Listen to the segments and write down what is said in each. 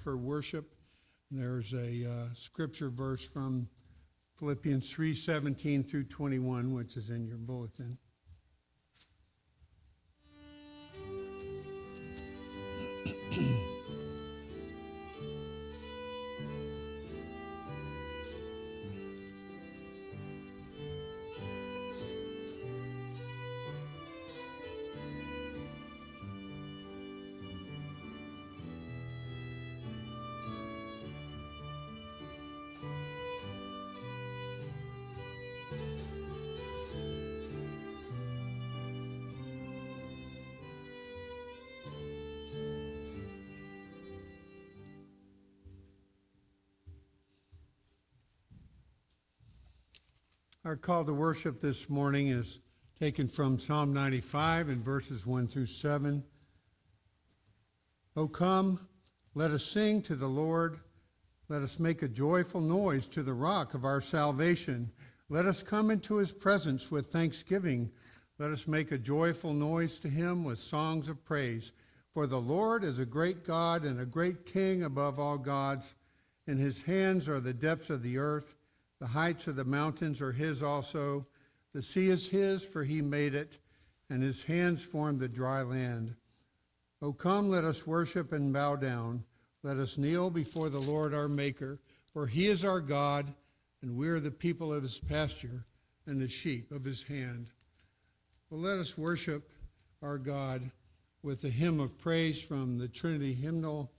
for worship. There's a scripture verse from Philippians 3:17 through 21, which is in your bulletin. Our call to worship this morning is taken from Psalm 95 and verses 1 through 7. O come, let us sing to the Lord. Let us make a joyful noise to the rock of our salvation. Let us come into his presence with thanksgiving. Let us make a joyful noise to him with songs of praise. For the Lord is a great God and a great King above all gods. In his hands are the depths of the earth. The heights of the mountains are his also. The sea is his, for he made it, and his hands formed the dry land. O come, let us worship and bow down. Let us kneel before the Lord our Maker, for he is our God, and we are the people of his pasture and the sheep of his hand. Well, let us worship our God with a hymn of praise from the Trinity hymnal,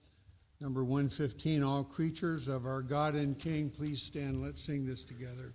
number 115, All Creatures of Our God and King. Please stand. Let's sing this together.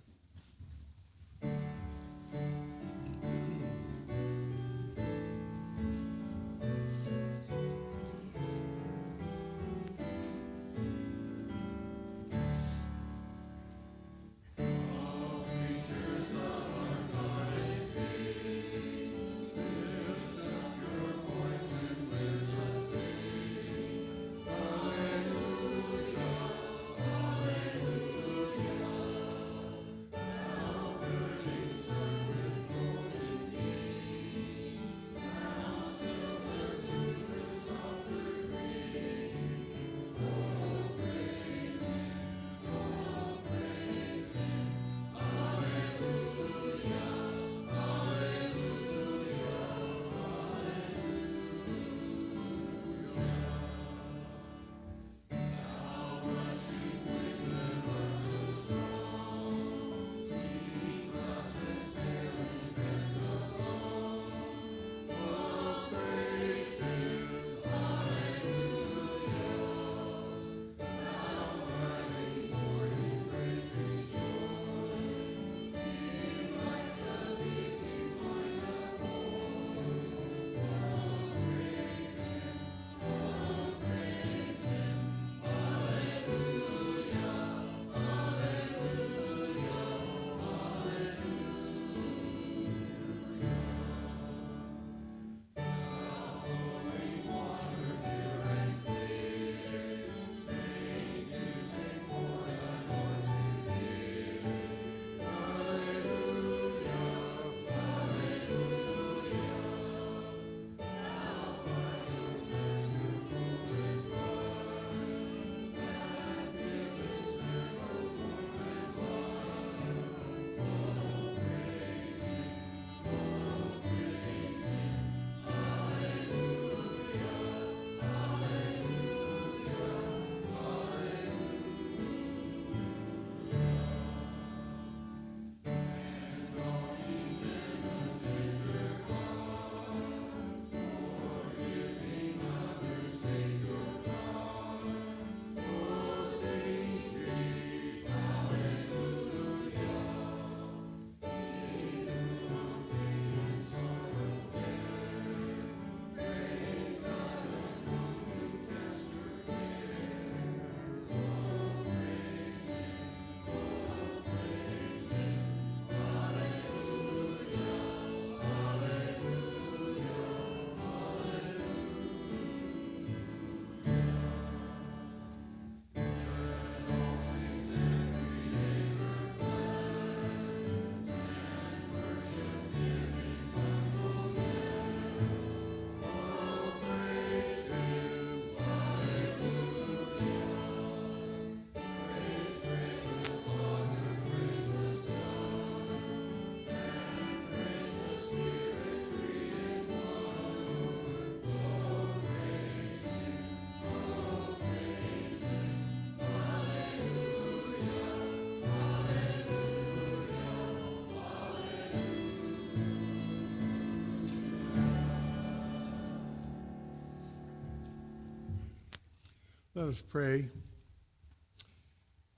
Let us pray.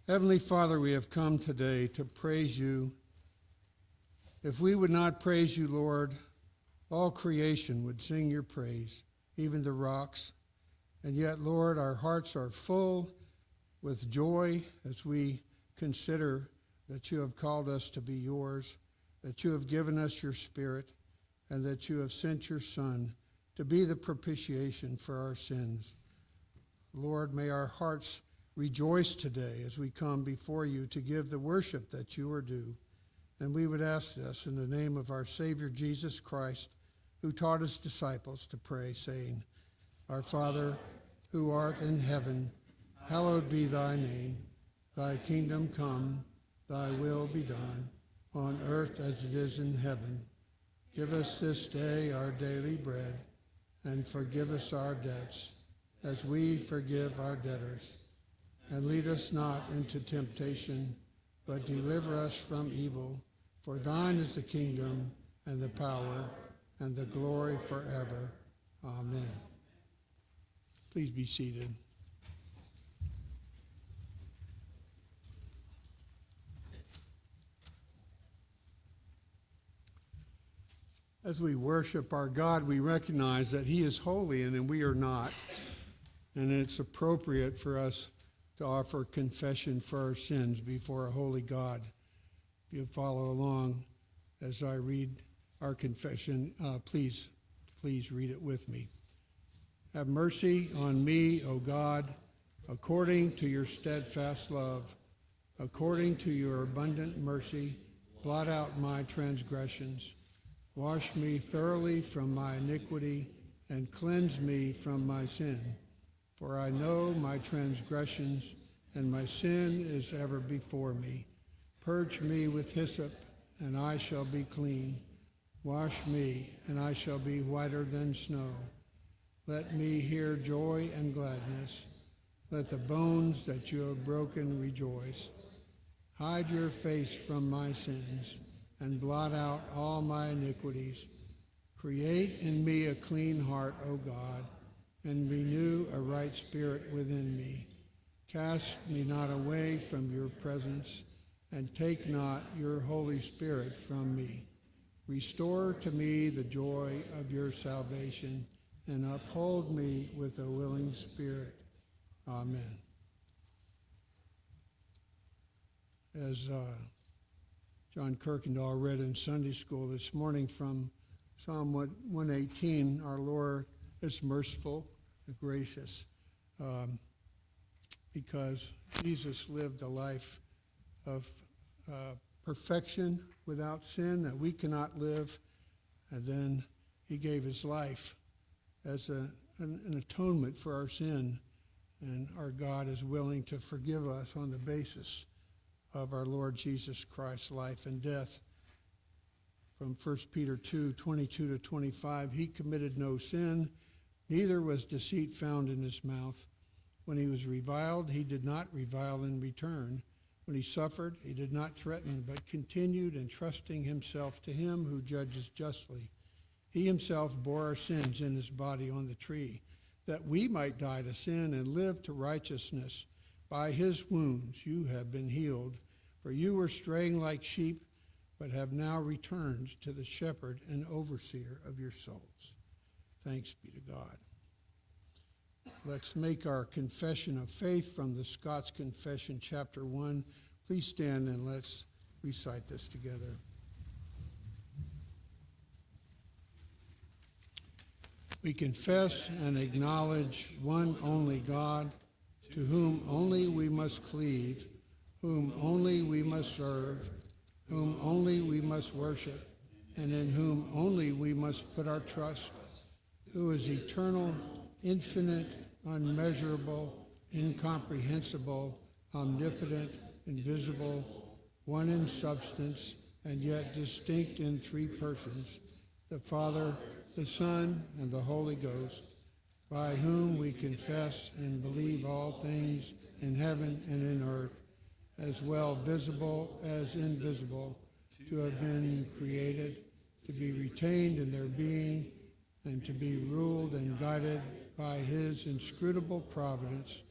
Heavenly Father, we have come today to praise you. If we would not praise you, Lord, all creation would sing your praise, even the rocks. And yet, Lord, our hearts are full with joy as we consider that you have called us to be yours, that you have given us your Spirit, and that you have sent your Son to be the propitiation for our sins. Lord, may our hearts rejoice today as we come before you to give the worship that you are due. And we would ask this in the name of our Savior Jesus Christ, who taught his disciples to pray, saying, Our Father, who art in heaven, hallowed be thy name. Thy kingdom come, thy will be done, on earth as it is in heaven. Give us this day our daily bread, and forgive us our debts, as we forgive our debtors. And lead us not into temptation, but deliver us from evil. For thine is the kingdom, and the power, and the glory forever. Amen. Please be seated. As we worship our God, we recognize that he is holy and we are not. And it's appropriate for us to offer confession for our sins before a holy God. If you follow along as I read our confession, please read it with me. Have mercy on me, O God, according to your steadfast love. According to your abundant mercy, blot out my transgressions. Wash me thoroughly from my iniquity and cleanse me from my sin. For I know my transgressions, and my sin is ever before me. Purge me with hyssop, and I shall be clean. Wash me, and I shall be whiter than snow. Let me hear joy and gladness. Let the bones that you have broken rejoice. Hide your face from my sins, and blot out all my iniquities. Create in me a clean heart, O God, and renew a right spirit within me. Cast me not away from your presence, and take not your Holy Spirit from me. Restore to me the joy of your salvation, and uphold me with a willing spirit. Amen. As John Kirkendall read in Sunday school this morning from Psalm 118, our Lord is merciful and gracious, because Jesus lived a life of perfection without sin that we cannot live, and then he gave his life as an atonement for our sin, and our God is willing to forgive us on the basis of our Lord Jesus Christ's life and death. From 1 Peter 2:22-25, he committed no sin, neither was deceit found in his mouth. When he was reviled, he did not revile in return. When he suffered, he did not threaten, but continued entrusting himself to him who judges justly. He himself bore our sins in his body on the tree, that we might die to sin and live to righteousness. By his wounds you have been healed, for you were straying like sheep, but have now returned to the shepherd and overseer of your souls. Thanks be to God. Let's make our confession of faith from the Scots Confession, chapter 1. Please stand and let's recite this together. We confess and acknowledge one only God, to whom only we must cleave, whom only we must serve, whom only we must worship, and in whom only we must put our trust, who is eternal, infinite, unmeasurable, incomprehensible, omnipotent, invisible, one in substance, and yet distinct in three persons, the Father, the Son, and the Holy Ghost, by whom we confess and believe all things in heaven and in earth, as well visible as invisible, to have been created, to be retained in their being, and to be ruled and guided by his inscrutable providence,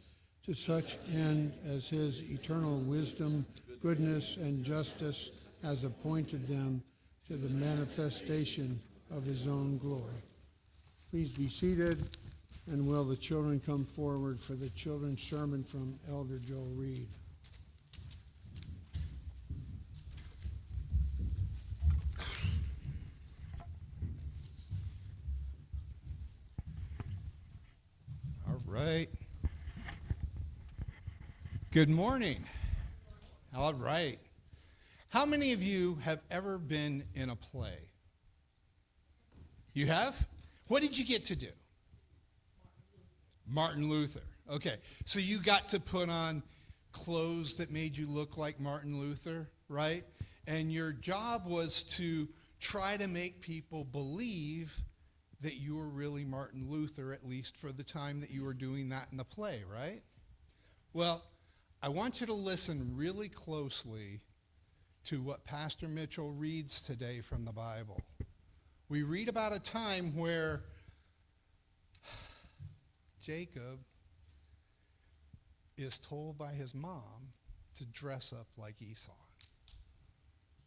to such end as his eternal wisdom, goodness, and justice has appointed them to the manifestation of his own glory. Please be seated, and will the children come forward for the children's sermon from Elder Joel Reed. All right. Good morning. All right. How many of you have ever been in a play? You have? What did you get to do? Martin Luther. Okay. So you got to put on clothes that made you look like Martin Luther, right? And your job was to try to make people believe that you were really Martin Luther, at least for the time that you were doing that in the play, right? Well, I want you to listen really closely to what Pastor Mitchell reads today from the Bible. We read about a time where Jacob is told by his mom to dress up like Esau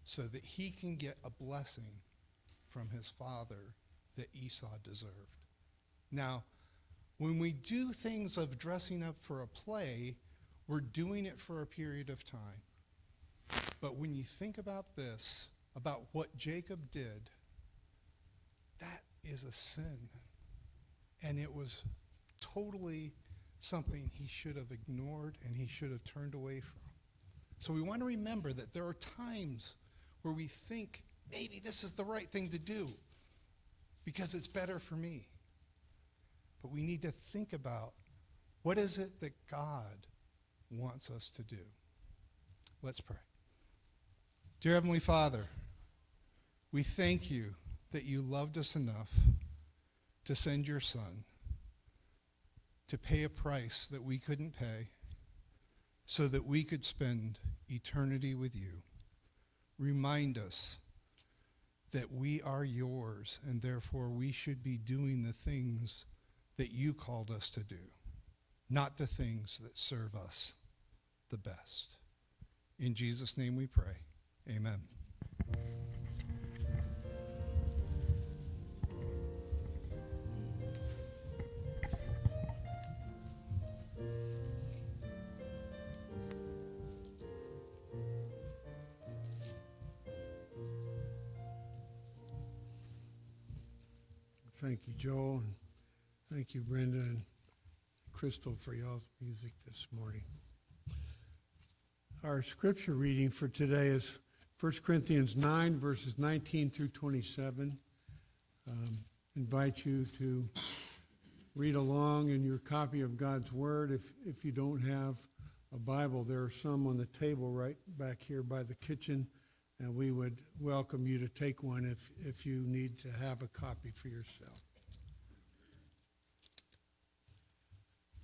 so that he can get a blessing from his father that Esau deserved. Now, when we do things of dressing up for a play, we're doing it for a period of time. But when you think about this, about what Jacob did, that is a sin. And it was totally something he should have ignored and he should have turned away from. So we want to remember that there are times where we think maybe this is the right thing to do because it's better for me. But we need to think about what is it that God wants us to do. Let's pray. Dear Heavenly Father, we thank you that you loved us enough to send your Son to pay a price that we couldn't pay so that we could spend eternity with you. Remind us that we are yours and therefore we should be doing the things that you called us to do, not the things that serve us the best. In Jesus' name we pray. Amen. Thank you, Joel, and thank you, Brenda and Crystal, for y'all's music this morning. Our scripture reading for today is 1 Corinthians 9, verses 19 through 27. Invite you to read along in your copy of God's Word. If you don't have a Bible, there are some on the table right back here by the kitchen, and we would welcome you to take one if you need to have a copy for yourself.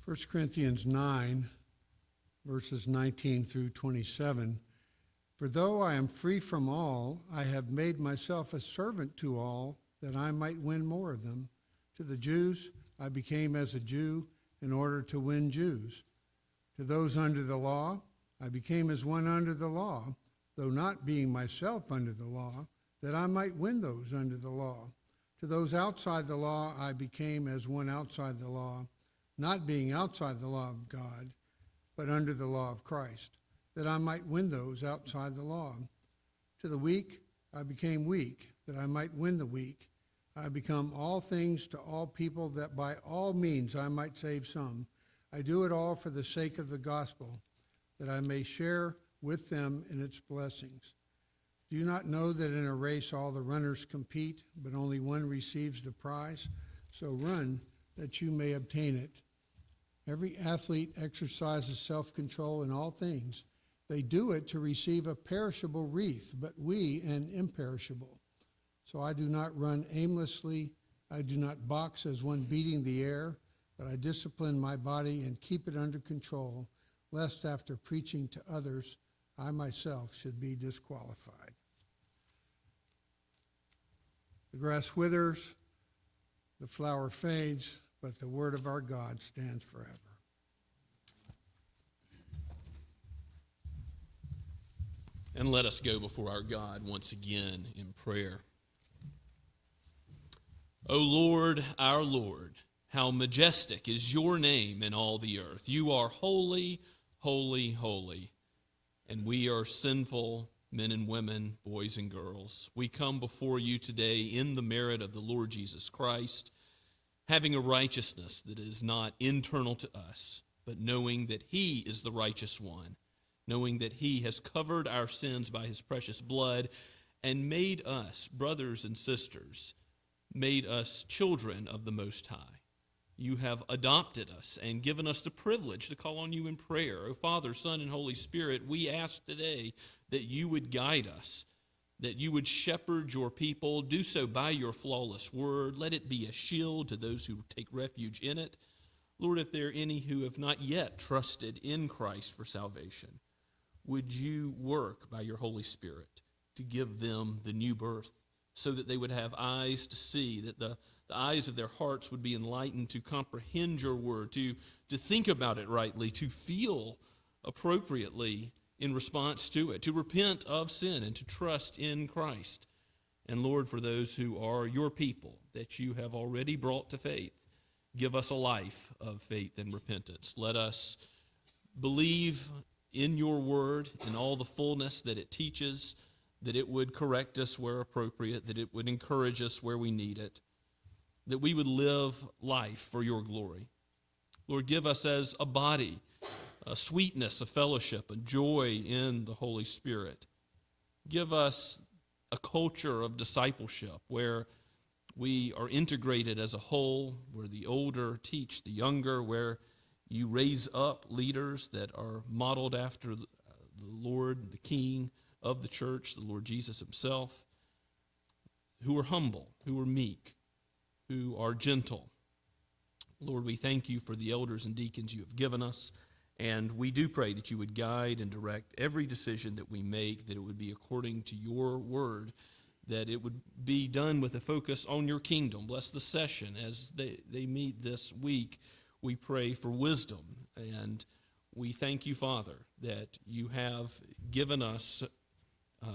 1 Corinthians 9, verses 19 through 27. For though I am free from all, I have made myself a servant to all, that I might win more of them. To the Jews, I became as a Jew in order to win Jews. To those under the law, I became as one under the law, though not being myself under the law, that I might win those under the law. To those outside the law, I became as one outside the law, not being outside the law of God, but under the law of Christ, that I might win those outside the law. To the weak, I became weak, that I might win the weak. I become all things to all people, that by all means I might save some. I do it all for the sake of the gospel, that I may share with them in its blessings. Do you not know that in a race all the runners compete, but only one receives the prize? So run that you may obtain it. Every athlete exercises self-control in all things. They do it to receive a perishable wreath, but we an imperishable. So I do not run aimlessly. I do not box as one beating the air, but I discipline my body and keep it under control, lest after preaching to others, I myself should be disqualified. The grass withers, the flower fades, but the word of our God stands forever. And let us go before our God once again in prayer. O Lord, our Lord, how majestic is your name in all the earth. You are holy, holy, holy. And we are sinful men and women, boys and girls. We come before you today in the merit of the Lord Jesus Christ, having a righteousness that is not internal to us, but knowing that he is the righteous one, knowing that he has covered our sins by his precious blood and made us brothers and sisters, made us children of the Most High. You have adopted us and given us the privilege to call on you in prayer. O Father, Son, and Holy Spirit, we ask today that you would guide us, that you would shepherd your people. Do so by your flawless word. Let it be a shield to those who take refuge in it. Lord, if there are any who have not yet trusted in Christ for salvation, would you work by your Holy Spirit to give them the new birth so that they would have eyes to see, that the eyes of their hearts would be enlightened to comprehend your word, to think about it rightly, to feel appropriately in response to it, to repent of sin and to trust in Christ. And Lord, for those who are your people that you have already brought to faith, give us a life of faith and repentance. Let us believe in your word, in all the fullness that it teaches, that it would correct us where appropriate, that it would encourage us where we need it, that we would live life for your glory. Lord, give us as a body a sweetness, a fellowship, a joy in the Holy Spirit. Give us a culture of discipleship where we are integrated as a whole, where the older teach the younger, where you raise up leaders that are modeled after the Lord, the King of the church, the Lord Jesus himself, who are humble, who are meek, who are gentle. Lord, we thank you for the elders and deacons you have given us, and we do pray that you would guide and direct every decision that we make, that it would be according to your word, that it would be done with a focus on your kingdom. Bless the session as they meet this week. We pray for wisdom, and we thank you, Father, that you have given us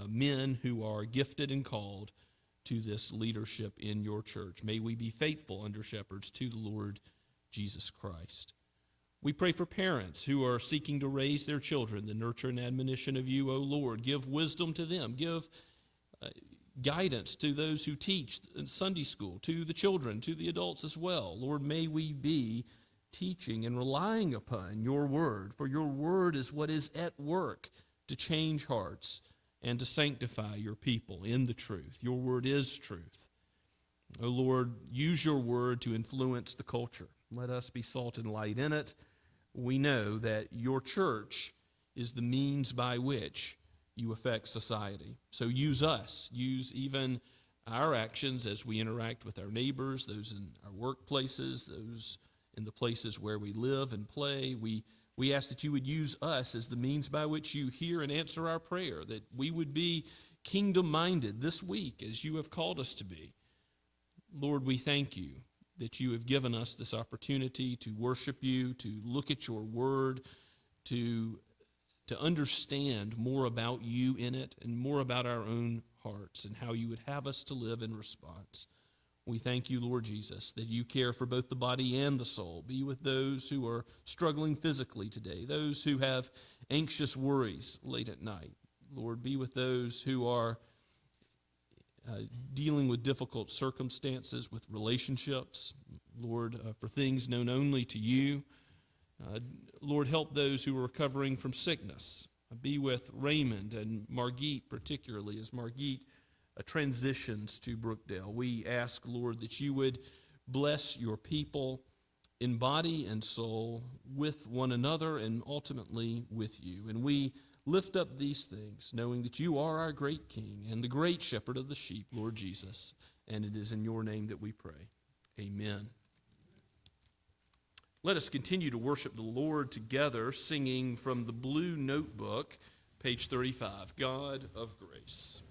men who are gifted and called to this leadership in your church. May we be faithful under shepherds to the Lord Jesus Christ. We pray for parents who are seeking to raise their children, the nurture and admonition of you, O Lord. Give wisdom to them. Give guidance to those who teach in Sunday school, to the children, to the adults as well. Lord, may we be teaching and relying upon your word, for your word is what is at work to change hearts and to sanctify your people in the truth. Your word is truth. O Lord, use your word to influence the culture. Let us be salt and light in it. We know that your church is the means by which you affect society. So use us. Use even our actions as we interact with our neighbors, those in our workplaces, those in the places where we live and play. We ask that you would use us as the means by which you hear and answer our prayer, that we would be kingdom-minded this week as you have called us to be. Lord, we thank you that you have given us this opportunity to worship you, to look at your word, to understand more about you in it and more about our own hearts and how you would have us to live in response. We thank you, Lord Jesus, that you care for both the body and the soul. Be with those who are struggling physically today, those who have anxious worries late at night. Lord, be with those who are dealing with difficult circumstances with relationships. Lord, for things known only to you. Lord, help those who are recovering from sickness. Be with Raymond and Margit, particularly as Margit transitions to Brookdale. We ask, Lord, that you would bless your people in body and soul with one another and ultimately with you. And we lift up these things, knowing that you are our great King and the great shepherd of the sheep, Lord Jesus. And it is in your name that we pray. Amen. Let us continue to worship the Lord together, singing from the Blue Notebook, page 35, God of Grace.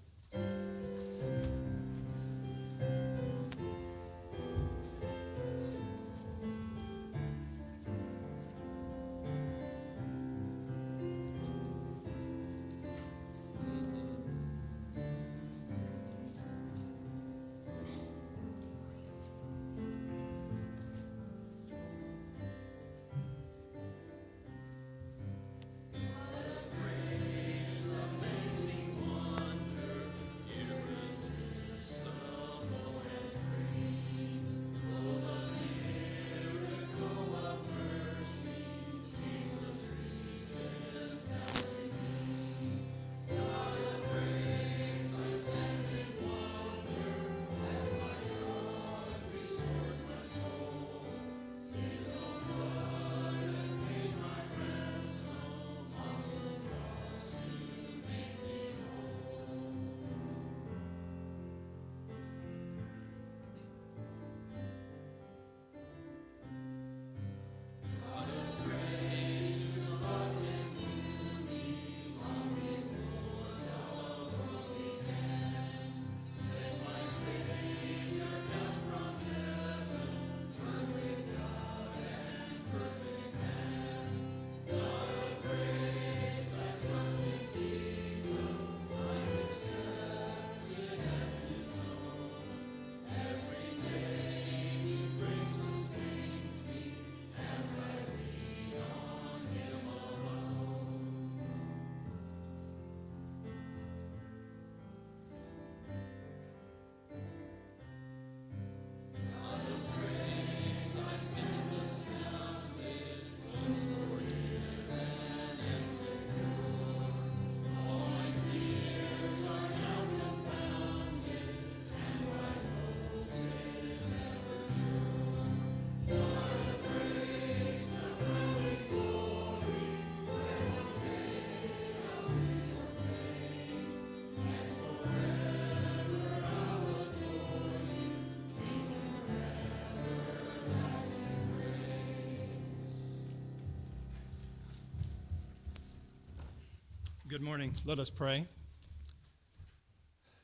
Good morning. Let us pray.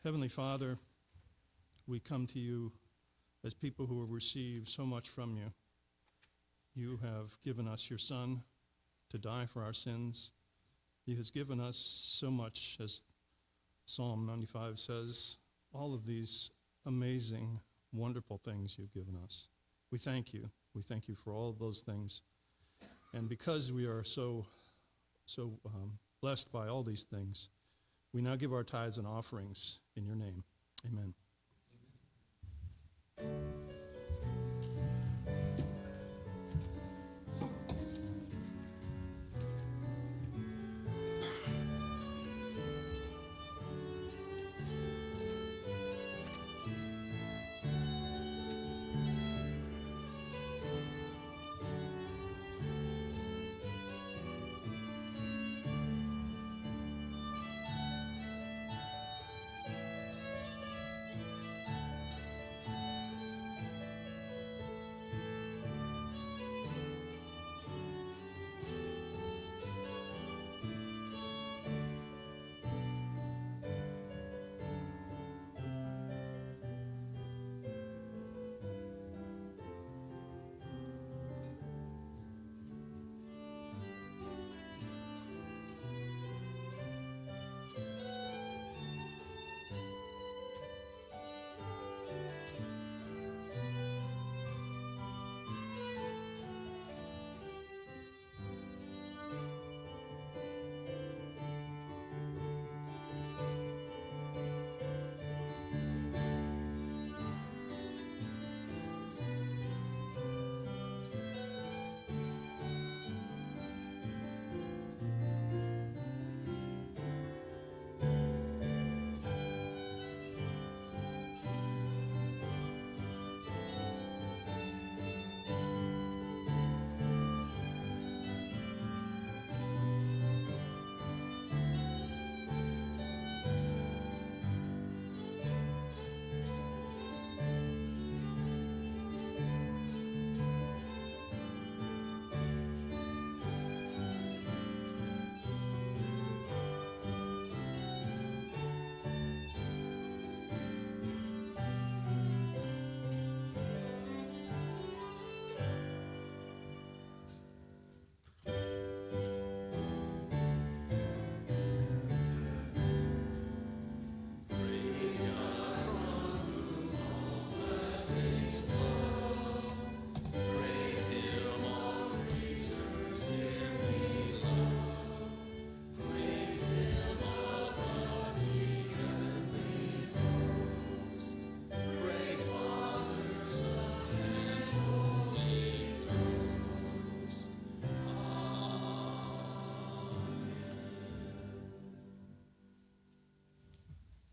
Heavenly Father, we come to you as people who have received so much from you. You have given us your Son to die for our sins. He has given us so much, as Psalm 95 says, all of these amazing, wonderful things you've given us. We thank you. We thank you for all of those things. And because we are so blessed by all these things, we now give our tithes and offerings in your name. Amen.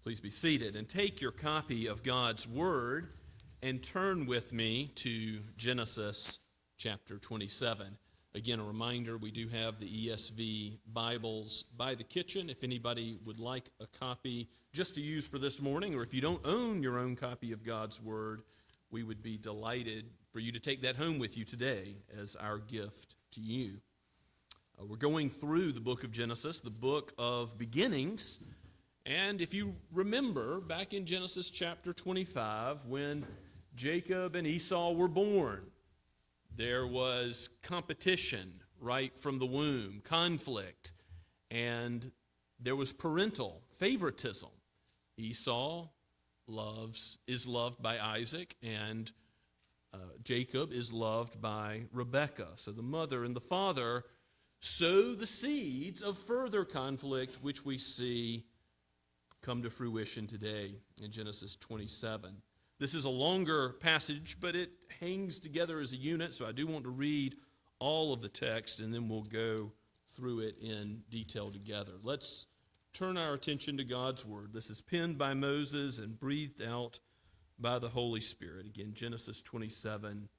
Please be seated and take your copy of God's Word and turn with me to Genesis chapter 27. Again, a reminder, we do have the ESV Bibles by the kitchen. If anybody would like a copy just to use for this morning, or if you don't own your own copy of God's Word, we would be delighted for you to take that home with you today as our gift to you. We're going through the book of Genesis, the book of beginnings. And if you remember, back in Genesis chapter 25, when Jacob and Esau were born, there was competition right from the womb, conflict, and there was parental favoritism. Esau is loved by Isaac, and Jacob is loved by Rebekah. So the mother and the father sow the seeds of further conflict, which we see come to fruition today in Genesis 27. This is a longer passage, but it hangs together as a unit, so I do want to read all of the text, and then we'll go through it in detail together. Let's turn our attention to God's Word. This is penned by Moses and breathed out by the Holy Spirit. Again, Genesis 27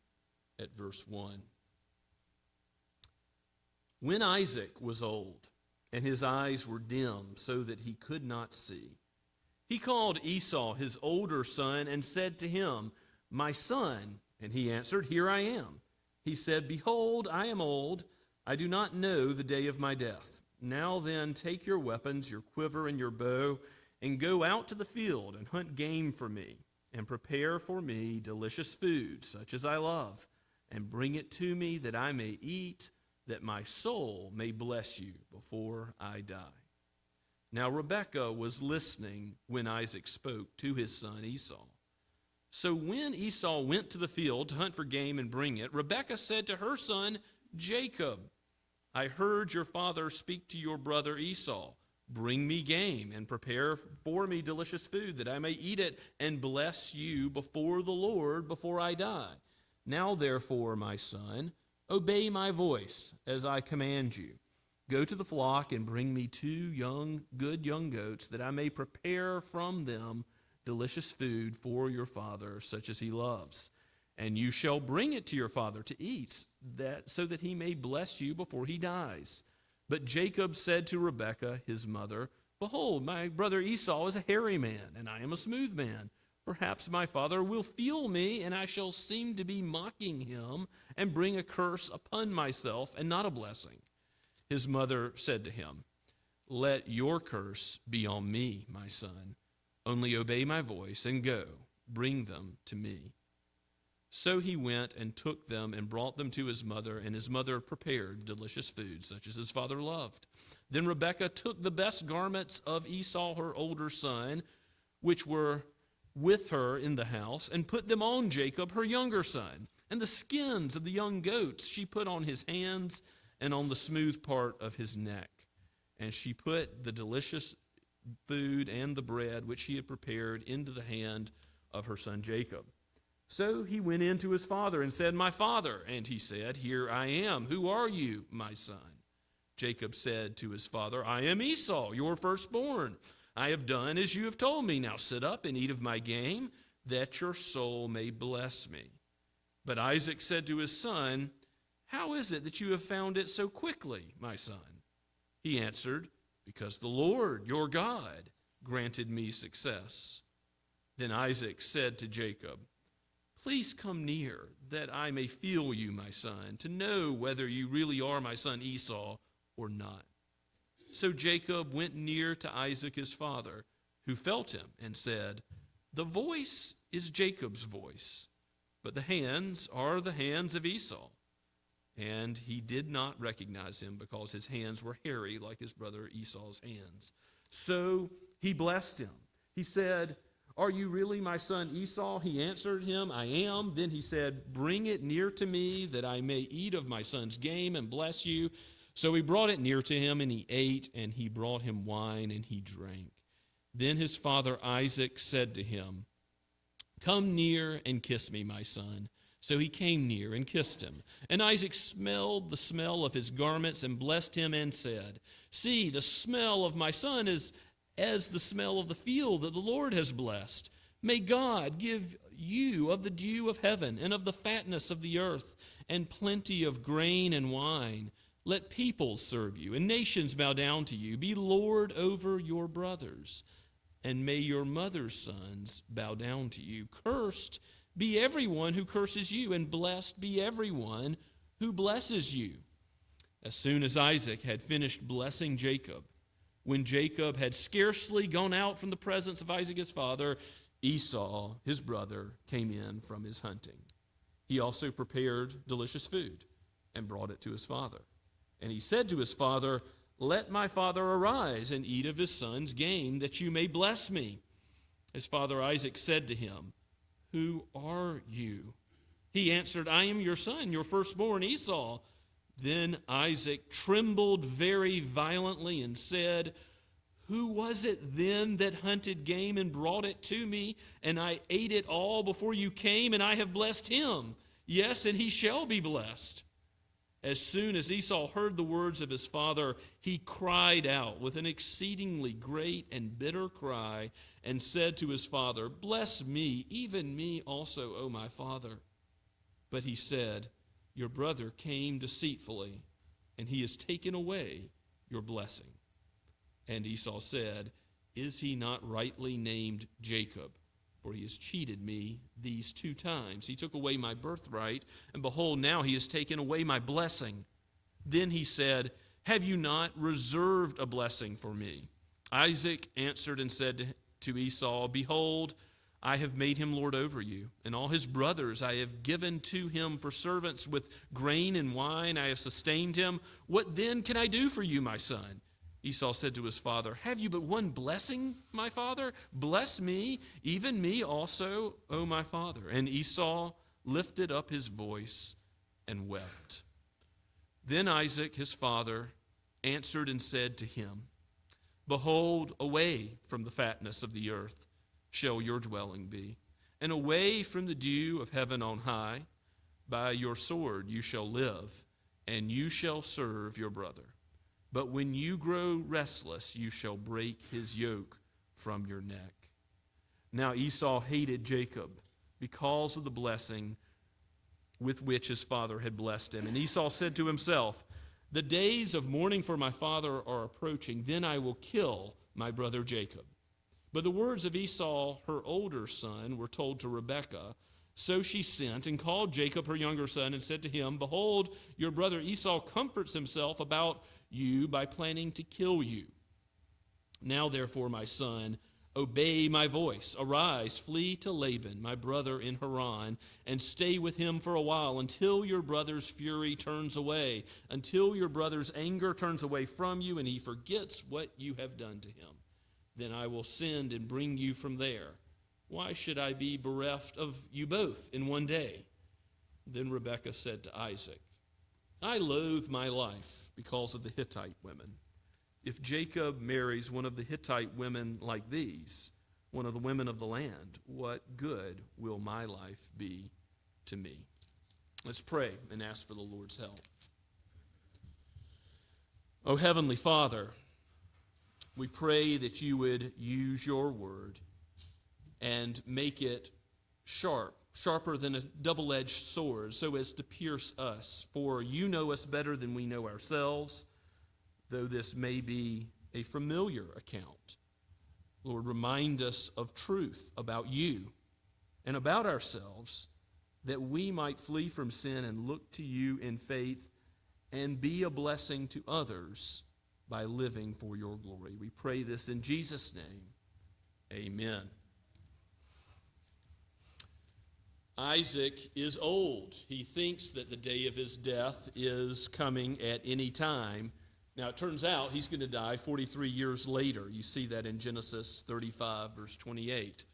at verse 1. When Isaac was old, and his eyes were dim so that he could not see, he called Esau, his older son, and said to him, "My son." And he answered, "Here I am." He said, "Behold, I am old. I do not know the day of my death. Now then, take your weapons, your quiver and your bow, and go out to the field and hunt game for me, and prepare for me delicious food, such as I love, and bring it to me that I may eat, that my soul may bless you before I die." Now Rebekah was listening when Isaac spoke to his son Esau. So when Esau went to the field to hunt for game and bring it, Rebekah said to her son Jacob, "I heard your father speak to your brother Esau. Bring me game and prepare for me delicious food, that I may eat it and bless you before the Lord before I die. Now therefore, my son, obey my voice as I command you. Go to the flock and bring me 2 good young goats, that I may prepare from them delicious food for your father, such as he loves. And you shall bring it to your father to eat, so that he may bless you before he dies." But Jacob said to Rebekah, his mother, "Behold, my brother Esau is a hairy man, and I am a smooth man. Perhaps my father will feel me, and I shall seem to be mocking him, and bring a curse upon myself and not a blessing." His mother said to him, "Let your curse be on me, my son. Only obey my voice and go, bring them to me." So he went and took them and brought them to his mother, and his mother prepared delicious food, such as his father loved. Then Rebekah took the best garments of Esau, her older son, which were with her in the house, and put them on Jacob, her younger son. And the skins of the young goats she put on his hands and on the smooth part of his neck. And she put the delicious food and the bread which she had prepared into the hand of her son Jacob. So he went in to his father and said, "My father." And he said, "Here I am. Who are you, my son?" Jacob said to his father, "I am Esau, your firstborn. I have done as you have told me. Now sit up and eat of my game, that your soul may bless me." But Isaac said to his son, "How is it that you have found it so quickly, my son?" He answered, "Because the Lord, your God, granted me success." Then Isaac said to Jacob, "Please come near, that I may feel you, my son, to know whether you really are my son Esau or not." So Jacob went near to Isaac his father, who felt him and said, "The voice is Jacob's voice, but the hands are the hands of Esau." And he did not recognize him, because his hands were hairy like his brother Esau's hands. So he blessed him. He said, "Are you really my son Esau?" He answered him, "I am." Then he said, "Bring it near to me, that I may eat of my son's game and bless you." So he brought it near to him, and he ate, and he brought him wine, and he drank. Then his father Isaac said to him, "Come near and kiss me, my son." So he came near and kissed him. And Isaac smelled the smell of his garments and blessed him and said, "See, the smell of my son is as the smell of the field that the Lord has blessed. May God give you of the dew of heaven and of the fatness of the earth and plenty of grain and wine. Let peoples serve you and nations bow down to you. Be Lord over your brothers, and may your mother's sons bow down to you. Cursed be everyone who curses you, and blessed be everyone who blesses you." As soon as Isaac had finished blessing Jacob, when Jacob had scarcely gone out from the presence of Isaac his father, Esau, his brother, came in from his hunting. He also prepared delicious food and brought it to his father. And he said to his father, "Let my father arise and eat of his son's game, that you may bless me." His father Isaac said to him, "Who are you?" He answered, "I am your son, your firstborn Esau." Then Isaac trembled very violently and said, "Who was it then that hunted game and brought it to me? And I ate it all before you came, and I have blessed him. Yes, and he shall be blessed." As soon as Esau heard the words of his father, he cried out with an exceedingly great and bitter cry, and said to his father, "Bless me, even me also, O my father." But he said, "Your brother came deceitfully, and he has taken away your blessing." And Esau said, "Is he not rightly named Jacob? For he has cheated me these 2 times. He took away my birthright, and behold, now he has taken away my blessing." Then he said, Have you not reserved a blessing for me?" Isaac answered and said to Esau, "Behold, I have made him lord over you, and all his brothers I have given to him for servants. With grain and wine I have sustained him. What then can I do for you, my son?" Esau said to his father, "Have you but one blessing, my father? Bless me, even me also, O my father." And Esau lifted up his voice and wept. Then Isaac, his father, answered and said to him, "Behold, away from the fatness of the earth shall your dwelling be, and away from the dew of heaven on high. By your sword you shall live, and you shall serve your brother. But when you grow restless, you shall break his yoke from your neck." Now Esau hated Jacob because of the blessing with which his father had blessed him. And Esau said to himself, "The days of mourning for my father are approaching. Then I will kill my brother Jacob." But the words of Esau, her older son, were told to Rebekah. So she sent and called Jacob, her younger son, and said to him, "Behold, your brother Esau comforts himself about you by planning to kill you. Now, therefore, my son, obey my voice. Arise, flee to Laban, my brother in Haran, and stay with him for a while until your brother's fury turns away, until your brother's anger turns away from you, and he forgets what you have done to him. Then I will send and bring you from there. Why should I be bereft of you both in one day?" Then Rebekah said to Isaac, "I loathe my life because of the Hittite women. If Jacob marries one of the Hittite women like these, one of the women of the land, what good will my life be to me?" Let's pray and ask for the Lord's help. Oh, Heavenly Father, we pray that you would use your word and make it sharper than a double-edged sword, so as to pierce us. For you know us better than we know ourselves, though this may be a familiar account. Lord, remind us of truth about you and about ourselves, that we might flee from sin and look to you in faith and be a blessing to others by living for your glory. We pray this in Jesus' name. Amen. Isaac is old. He thinks that the day of his death is coming at any time. Now, it turns out he's going to die 43 years later. You see that in Genesis 35, verse 28.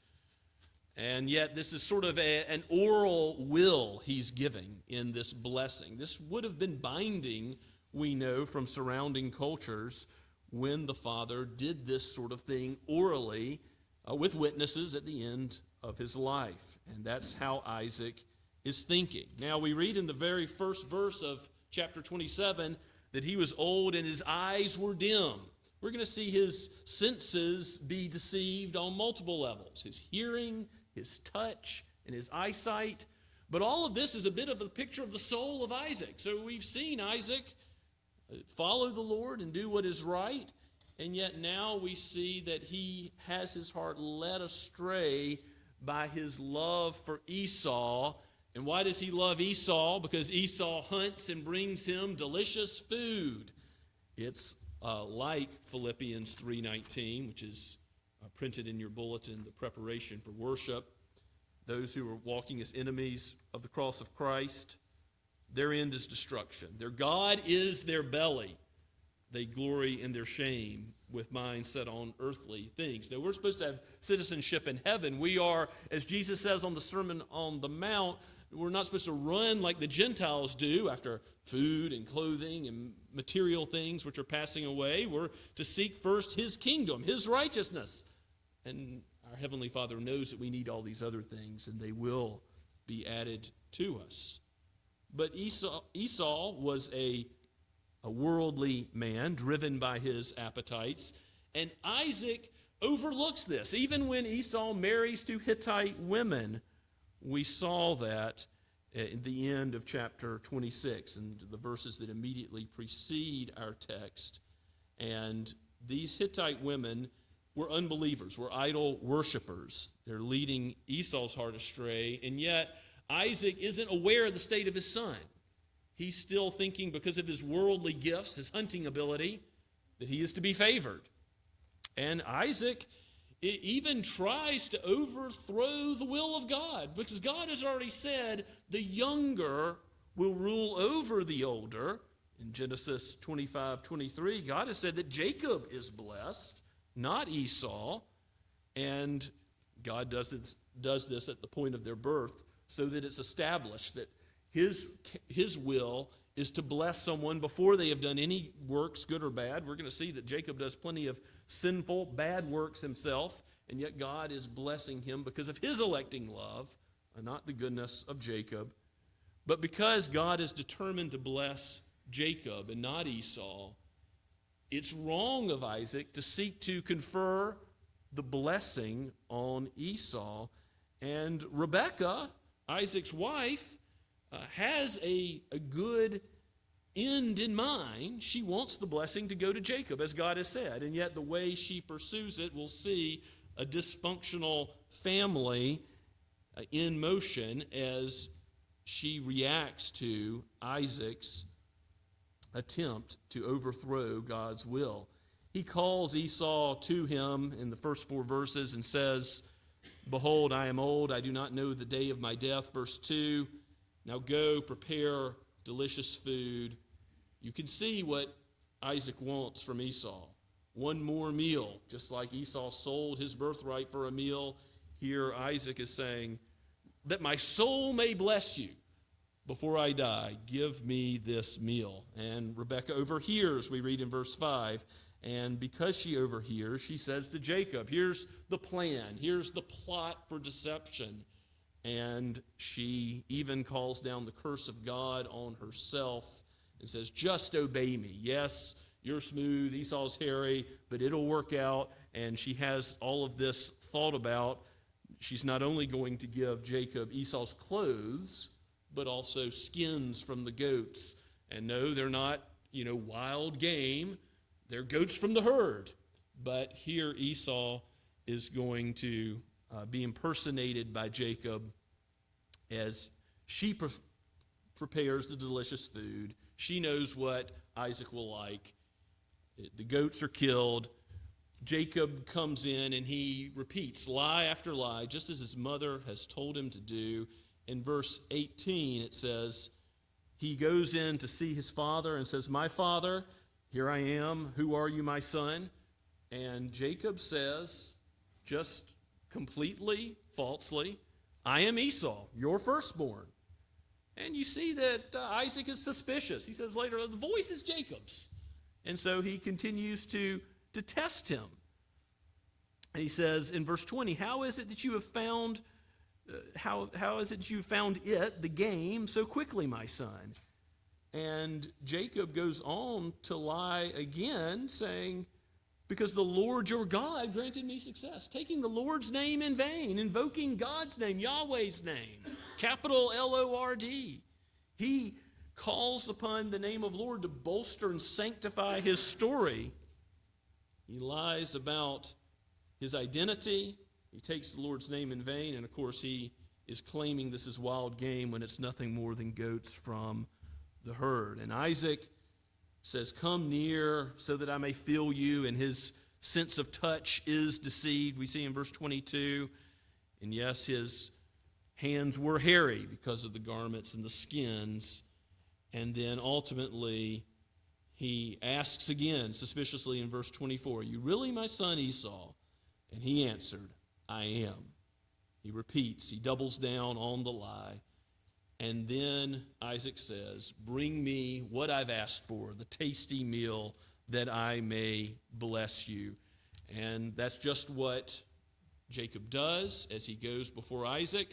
And yet, this is sort of an oral will he's giving in this blessing. This would have been binding, we know, from surrounding cultures when the father did this sort of thing orally with witnesses at the end of his life. And that's how Isaac is thinking. Now, we read in the very first verse of chapter 27 that he was old and his eyes were dim. We're going to see his senses be deceived on multiple levels: his hearing, his touch, and his eyesight. But all of this is a bit of a picture of the soul of Isaac. So we've seen Isaac follow the Lord and do what is right, and yet now we see that he has his heart led astray by his love for Esau. And why does he love Esau? Because Esau hunts and brings him delicious food. It's like Philippians 3:19, which is printed in your bulletin, the preparation for worship. Those who are walking as enemies of the cross of Christ, their end is destruction. Their God is their belly. They glory in their shame with minds set on earthly things. Now, we're supposed to have citizenship in heaven. We are, as Jesus says on the Sermon on the Mount, we're not supposed to run like the Gentiles do after food and clothing and material things which are passing away. We're to seek first his kingdom, his righteousness. And our Heavenly Father knows that we need all these other things, and they will be added to us. But Esau was a worldly man driven by his appetites, and Isaac overlooks this. Even when Esau marries two Hittite women, we saw that in the end of chapter 26 and the verses that immediately precede our text. And these Hittite women were unbelievers, were idol worshipers. They're leading Esau's heart astray, and yet Isaac isn't aware of the state of his son. he's still thinking because of his worldly gifts, his hunting ability, that he is to be favored. And Isaac even tries to overthrow the will of God, because God has already said the younger will rule over the older. In Genesis 25:23, God has said that Jacob is blessed, not Esau. And God does this at the point of their birth, so that it's established that his will is to bless someone before they have done any works, good or bad. We're going to see that Jacob does plenty of sinful, bad works himself, and yet God is blessing him because of his electing love, and not the goodness of Jacob. But because God is determined to bless Jacob and not Esau, it's wrong of Isaac to seek to confer the blessing on Esau. And Rebekah, Isaac's wife, has a good end in mind. She wants the blessing to go to Jacob, as God has said. And yet the way she pursues it, we'll see a dysfunctional family in motion as she reacts to Isaac's attempt to overthrow God's will. He calls Esau to him in the first 4 verses and says, "Behold, I am old, I do not know the day of my death." Verse 2, "Now go, prepare delicious food." You can see what Isaac wants from Esau. One more meal, just like Esau sold his birthright for a meal. Here Isaac is saying, that my soul may bless you before I die, give me this meal. And Rebekah overhears, we read in verse 5, and because she overhears, she says to Jacob, here's the plan, here's the plot for deception. And she even calls down the curse of God on herself and says, just obey me. Yes, you're smooth, Esau's hairy, but it'll work out. And she has all of this thought about. She's not only going to give Jacob Esau's clothes, but also skins from the goats. And no, they're not, wild game. They're goats from the herd. But here Esau is going to be impersonated by Jacob as she prepares the delicious food. She knows what Isaac will like. The goats are killed. Jacob comes in and he repeats lie after lie, just as his mother has told him to do. In verse 18, it says, he goes in to see his father and says, my father, here I am. Who are you, my son? And Jacob says, just completely falsely, I am Esau, your firstborn. And you see that Isaac is suspicious. He says later, the voice is Jacob's. And so he continues to test him. And he says in verse 20, how is it that you have found the game, so quickly, my son? And Jacob goes on to lie again, saying, because the Lord your God granted me success. Taking the Lord's name in vain, invoking God's name, Yahweh's name, capital L-O-R-D. He calls upon the name of Lord to bolster and sanctify his story. He lies about his identity. He takes the Lord's name in vain, and of course he is claiming this is wild game when it's nothing more than goats from the herd. And Isaac says, come near so that I may feel you, and his sense of touch is deceived. We see in verse 22, and yes, his hands were hairy because of the garments and the skins. And then ultimately, he asks again, suspiciously in verse 24, you really my son Esau? And he answered, I am. He repeats, he doubles down on the lie. And then Isaac says, bring me what I've asked for, the tasty meal, that I may bless you. And that's just what Jacob does as he goes before Isaac.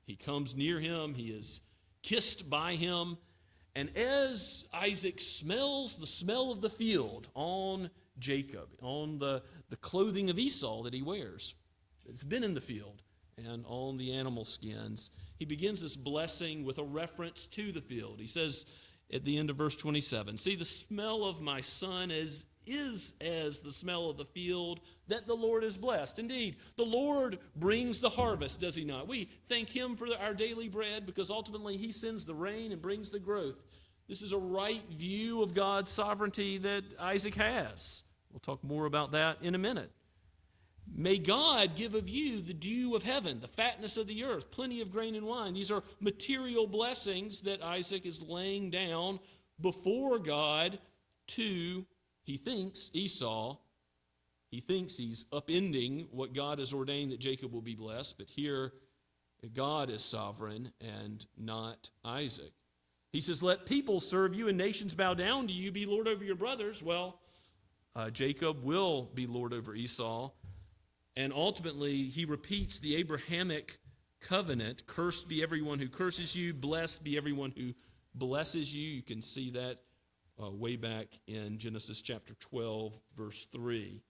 He comes near him. He is kissed by him. And as Isaac smells the smell of the field on Jacob, on the clothing of Esau that he wears, it's been in the field, and on the animal skins, he begins this blessing with a reference to the field. He says at the end of verse 27, see, the smell of my son is as the smell of the field that the Lord has blessed. Indeed, the Lord brings the harvest, does he not? We thank him for our daily bread because ultimately he sends the rain and brings the growth. This is a right view of God's sovereignty that Isaac has. We'll talk more about that in a minute. May God give of you the dew of heaven, the fatness of the earth, plenty of grain and wine. These are material blessings that Isaac is laying down before God to, he thinks, Esau. He thinks he's upending what God has ordained that Jacob will be blessed, but here God is sovereign and not Isaac. He says, let people serve you and nations bow down to you, be Lord over your brothers. Well, Jacob will be Lord over Esau. And ultimately, he repeats the Abrahamic covenant. Cursed be everyone who curses you. Blessed be everyone who blesses you. You can see that way back in Genesis chapter 12, verse 3.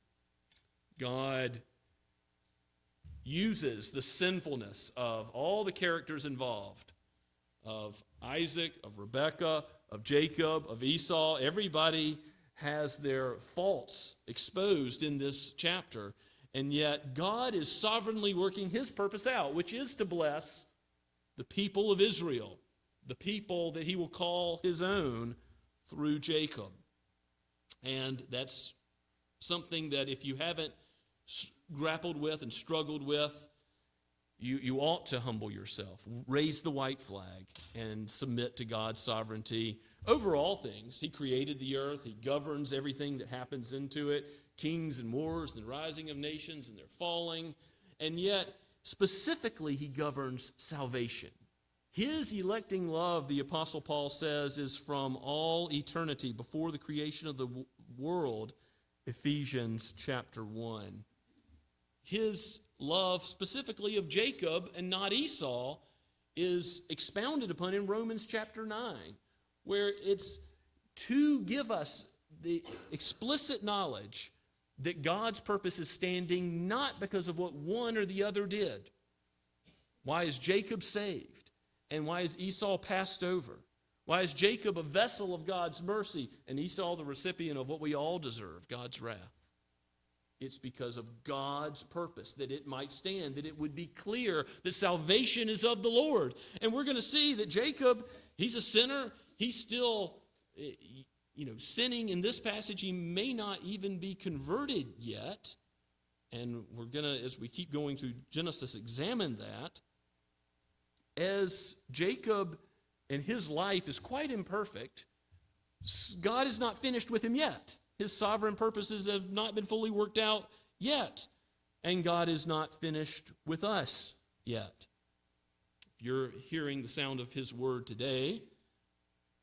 God uses the sinfulness of all the characters involved, of Isaac, of Rebekah, of Jacob, of Esau. Everybody has their faults exposed in this chapter. And yet God is sovereignly working his purpose out, which is to bless the people of Israel, the people that he will call his own through Jacob. And that's something that if you haven't grappled with and struggled with, you ought to humble yourself, raise the white flag, and submit to God's sovereignty over all things. He created the earth. He governs everything that happens into it, kings and wars, and the rising of nations and their falling. And yet, specifically, he governs salvation. His electing love, the Apostle Paul says, is from all eternity, before the creation of the world, Ephesians chapter 1. His love, specifically of Jacob and not Esau, is expounded upon in Romans chapter 9, where it's to give us the explicit knowledge that God's purpose is standing not because of what one or the other did. Why is Jacob saved? And why is Esau passed over? Why is Jacob a vessel of God's mercy and Esau the recipient of what we all deserve, God's wrath? It's because of God's purpose, that it might stand, that it would be clear that salvation is of the Lord. And we're going to see that Jacob, he's a sinner. He's still, sinning in this passage. He may not even be converted yet. And we're going to, as we keep going through Genesis, examine that. As Jacob and his life is quite imperfect, God is not finished with him yet. His sovereign purposes have not been fully worked out yet. And God is not finished with us yet. If you're hearing the sound of his word today,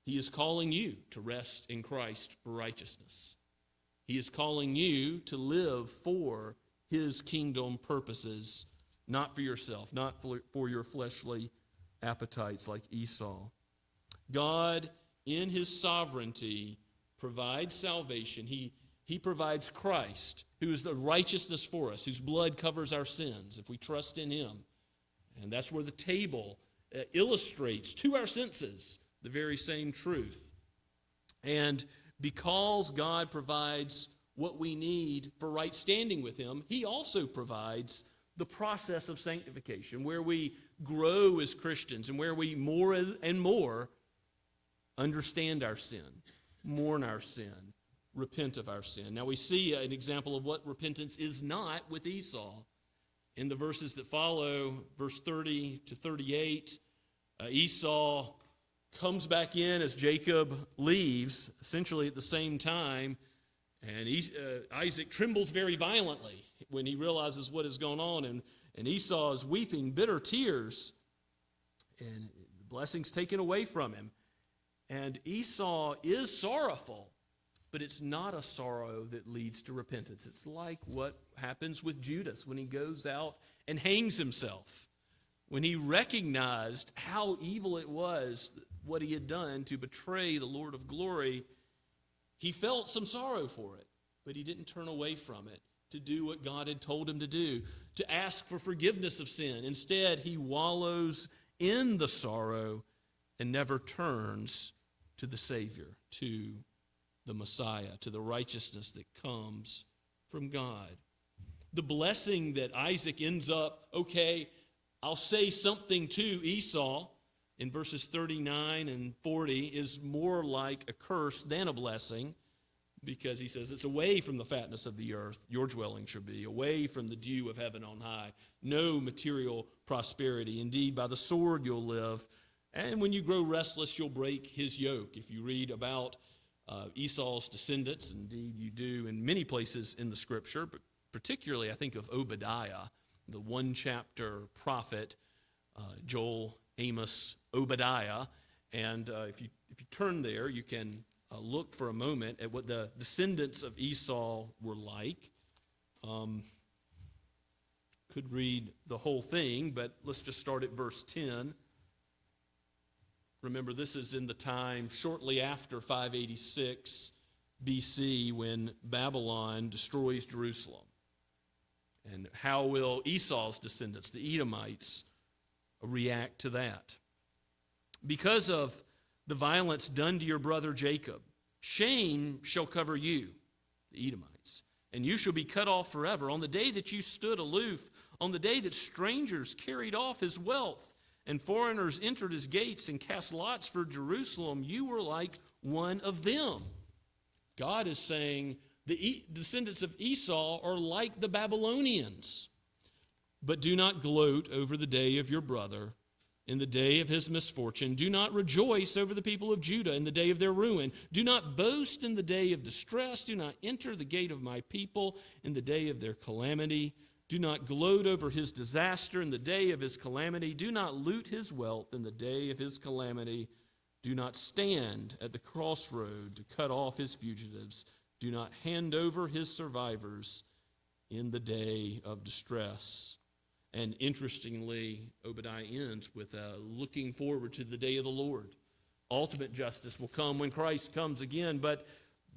he is calling you to rest in Christ for righteousness. He is calling you to live for his kingdom purposes, not for yourself, not for your fleshly appetites like Esau. God, in his sovereignty, provides salvation. He provides Christ, who is the righteousness for us, whose blood covers our sins if we trust in him. And that's where the table illustrates to our senses the very same truth. And because God provides what we need for right standing with him, he also provides the process of sanctification, where we grow as Christians and where we more and more understand our sin, mourn our sin, repent of our sin. Now we see an example of what repentance is not with Esau. In the verses that follow, verse 30 to 38, Esau comes back in as Jacob leaves, essentially at the same time, and Isaac trembles very violently when he realizes what has gone on, and Esau is weeping bitter tears, and the blessing's taken away from him. And Esau is sorrowful, but it's not a sorrow that leads to repentance. It's like what happens with Judas when he goes out and hangs himself. When he recognized how evil it was, what he had done to betray the Lord of glory, he felt some sorrow for it, but he didn't turn away from it to do what God had told him to do, to ask for forgiveness of sin. Instead, he wallows in the sorrow and never turns to the Savior, to the Messiah, to the righteousness that comes from God. The blessing that Isaac ends up, okay, I'll say something to Esau, in verses 39 and 40 is more like a curse than a blessing, because he says it's away from the fatness of the earth your dwelling shall be, away from the dew of heaven on high, no material prosperity. Indeed, by the sword you'll live, and when you grow restless, you'll break his yoke. If you read about Esau's descendants, indeed you do in many places in the scripture, but particularly I think of Obadiah, the one-chapter prophet, Joel, Amos, Obadiah, and if you turn there, you can look for a moment at what the descendants of Esau were like. Could read the whole thing, but let's just start at verse 10. Remember, this is in the time shortly after 586 BC when Babylon destroys Jerusalem. And how will Esau's descendants, the Edomites, react to that? Because of the violence done to your brother Jacob, shame shall cover you, the Edomites, and you shall be cut off forever. On the day that you stood aloof, on the day that strangers carried off his wealth, and foreigners entered his gates and cast lots for Jerusalem, you were like one of them. God is saying the descendants of Esau are like the Babylonians. But do not gloat over the day of your brother in the day of his misfortune. Do not rejoice over the people of Judah in the day of their ruin. Do not boast in the day of distress. Do not enter the gate of my people in the day of their calamity. Do not gloat over his disaster in the day of his calamity. Do not loot his wealth in the day of his calamity. Do not stand at the crossroad to cut off his fugitives. Do not hand over his survivors in the day of distress. And interestingly, Obadiah ends with looking forward to the day of the Lord. Ultimate justice will come when Christ comes again, but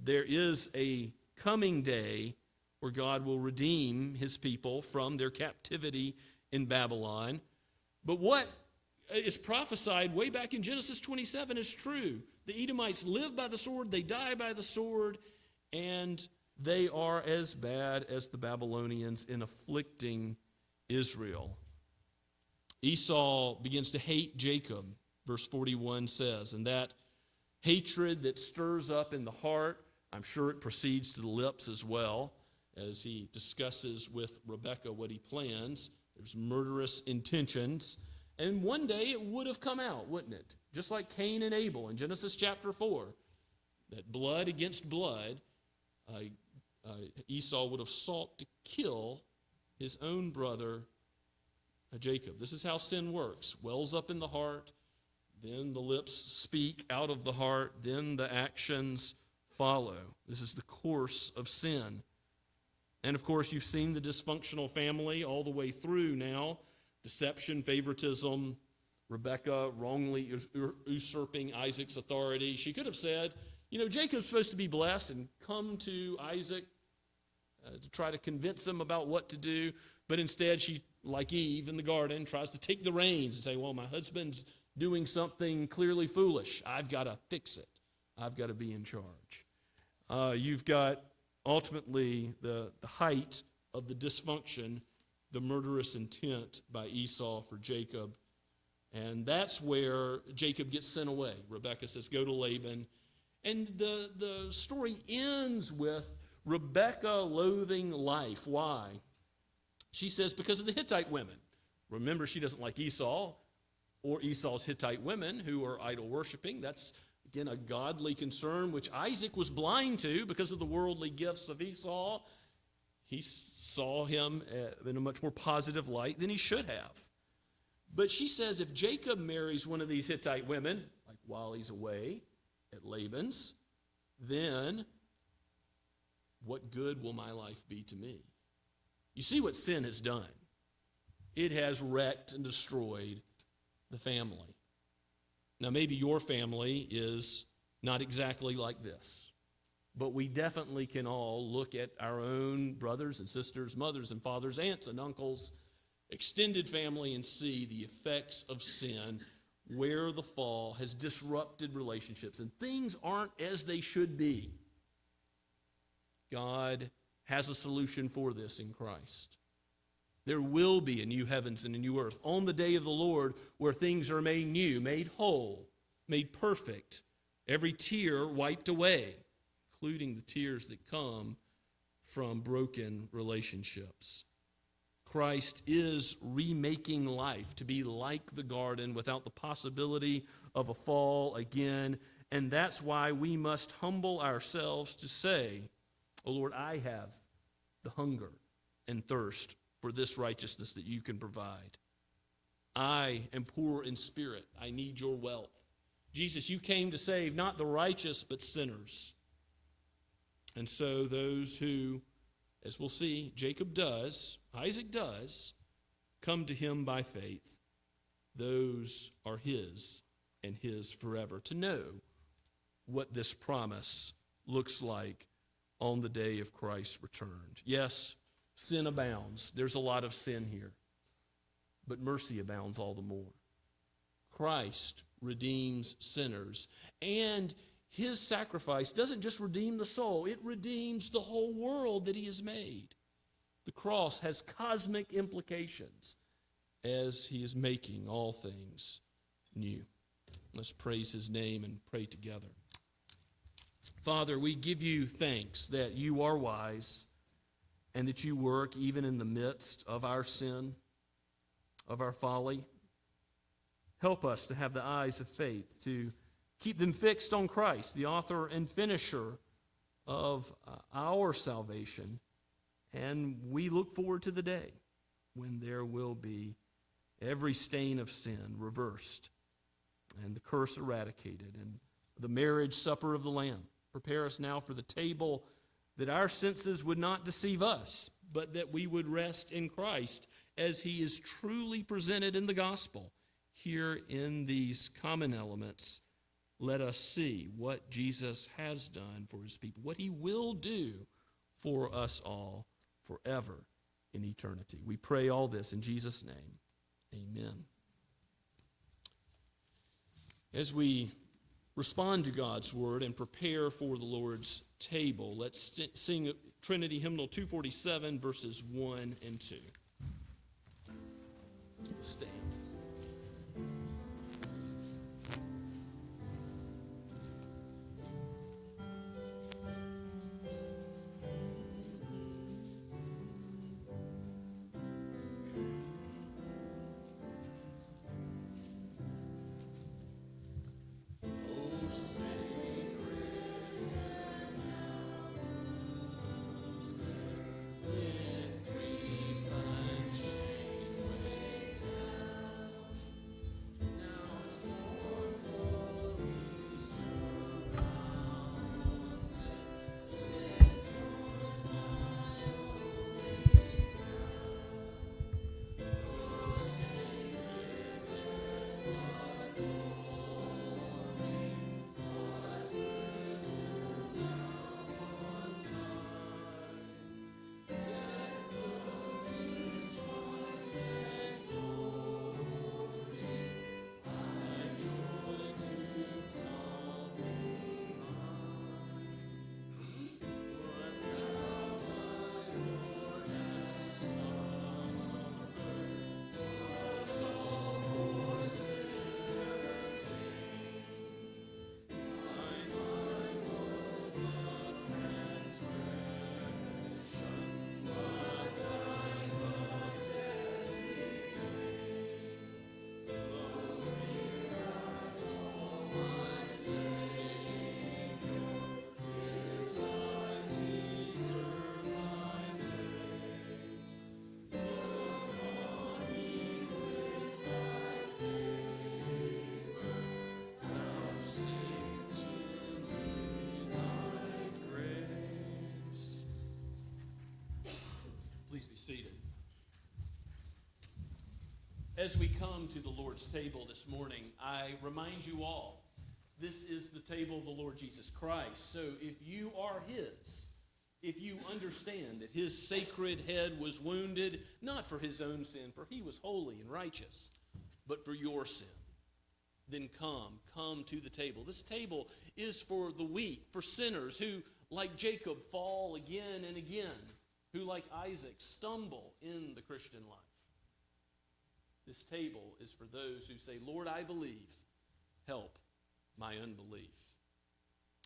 there is a coming day where God will redeem his people from their captivity in Babylon. But what is prophesied way back in Genesis 27 is true. The Edomites live by the sword, they die by the sword, and they are as bad as the Babylonians in afflicting Israel. Esau begins to hate Jacob, verse 41 says, and that hatred that stirs up in the heart, I'm sure it proceeds to the lips as well, as he discusses with Rebekah what he plans. There's murderous intentions, and one day it would have come out, wouldn't it? Just like Cain and Abel in Genesis chapter 4, that blood against blood, Esau would have sought to kill his own brother Jacob. This is how sin works. Wells up in the heart, then the lips speak out of the heart, then the actions follow. This is the course of sin. And of course, you've seen the dysfunctional family all the way through now. Deception, favoritism, Rebekah wrongly usurping Isaac's authority. She could have said, Jacob's supposed to be blessed and come to Isaac to try to convince him about what to do. But instead, she, like Eve in the garden, tries to take the reins and say, well, my husband's doing something clearly foolish. I've got to fix it. I've got to be in charge. You've got ultimately the height of the dysfunction, the murderous intent by Esau for Jacob. And that's where Jacob gets sent away. Rebekah says, go to Laban. And the story ends with Rebekah loathing life. Why? She says, because of the Hittite women. Remember, she doesn't like Esau or Esau's Hittite women who are idol worshiping. That's, again, a godly concern, which Isaac was blind to because of the worldly gifts of Esau. He saw him in a much more positive light than he should have. But she says, if Jacob marries one of these Hittite women, like while he's away at Laban's, then what good will my life be to me? You see what sin has done. It has wrecked and destroyed the family. Now, maybe your family is not exactly like this, but we definitely can all look at our own brothers and sisters, mothers and fathers, aunts and uncles, extended family, and see the effects of sin, where the fall has disrupted relationships and things aren't as they should be. God has a solution for this in Christ. There will be a new heavens and a new earth on the day of the Lord, where things are made new, made whole, made perfect, every tear wiped away, including the tears that come from broken relationships. Christ is remaking life to be like the garden without the possibility of a fall again. And that's why we must humble ourselves to say, "Oh Lord, I have the hunger and thirst for this righteousness that you can provide. I am poor in spirit. I need your wealth. Jesus, you came to save not the righteous, but sinners." And so those who, as we'll see, Jacob does, Isaac does, come to him by faith, those are his and his forever. To know what this promise looks like on the day of Christ's return. Yes, sin abounds. There's a lot of sin here. But mercy abounds all the more. Christ redeems sinners. And his sacrifice doesn't just redeem the soul, it redeems the whole world that he has made. The cross has cosmic implications as he is making all things new. Let's praise his name and pray together. Father, we give you thanks that you are wise and that you work even in the midst of our sin, of our folly. Help us to have the eyes of faith, to keep them fixed on Christ, the author and finisher of our salvation. And we look forward to the day when there will be every stain of sin reversed and the curse eradicated and the marriage supper of the Lamb. Prepare us now for the table, that our senses would not deceive us, but that we would rest in Christ as he is truly presented in the gospel. Here in these common elements, let us see what Jesus has done for his people, what he will do for us all forever in eternity. We pray all this in Jesus' name. Amen. As we respond to God's word and prepare for the Lord's table, let's sing Trinity Hymnal 247, verses 1 and 2. Stand. Please be seated. As we come to the Lord's table this morning, I remind you all, this is the table of the Lord Jesus Christ. So if you are his, if you understand that his sacred head was wounded, not for his own sin, for he was holy and righteous, but for your sin, then come to the table. This table is for the weak, for sinners who, like Jacob, fall again and again. who, like Isaac, stumble in the Christian life. This table is for those who say, Lord, I believe, help my unbelief.